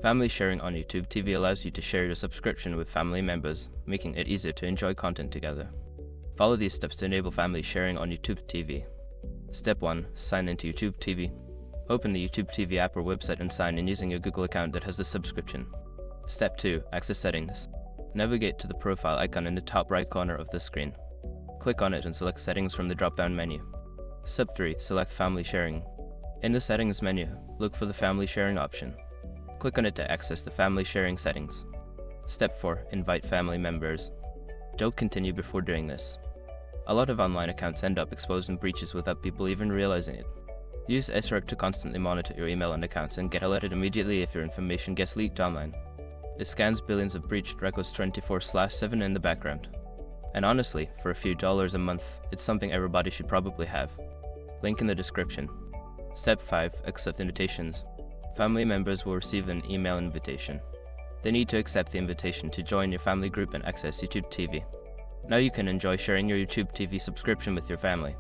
Family sharing on YouTube TV allows you to share your subscription with family members, making it easier to enjoy content together. Follow these steps to enable family sharing on YouTube TV. Step 1. Sign into YouTube TV. Open the YouTube TV app or website and sign in using your Google account that has the subscription. Step 2. Access settings. Navigate to the profile icon in the top right corner of the screen. Click on it and select Settings from the drop-down menu. Step 3. Select Family Sharing. In the Settings menu, look for the Family Sharing option. Click on it to access the family sharing settings. Step 4. Invite family members. Don't continue before doing this. A lot of online accounts end up exposed in breaches without people even realizing it. Use SREC to constantly monitor your email and accounts and get alerted immediately if your information gets leaked online. It scans billions of breached records 24/7 in the background. And honestly, for a few dollars a month, it's something everybody should probably have. Link in the description. Step 5. Accept invitations. Family members will receive an email invitation. They need to accept the invitation to join your family group and access YouTube TV. Now you can enjoy sharing your YouTube TV subscription with your family.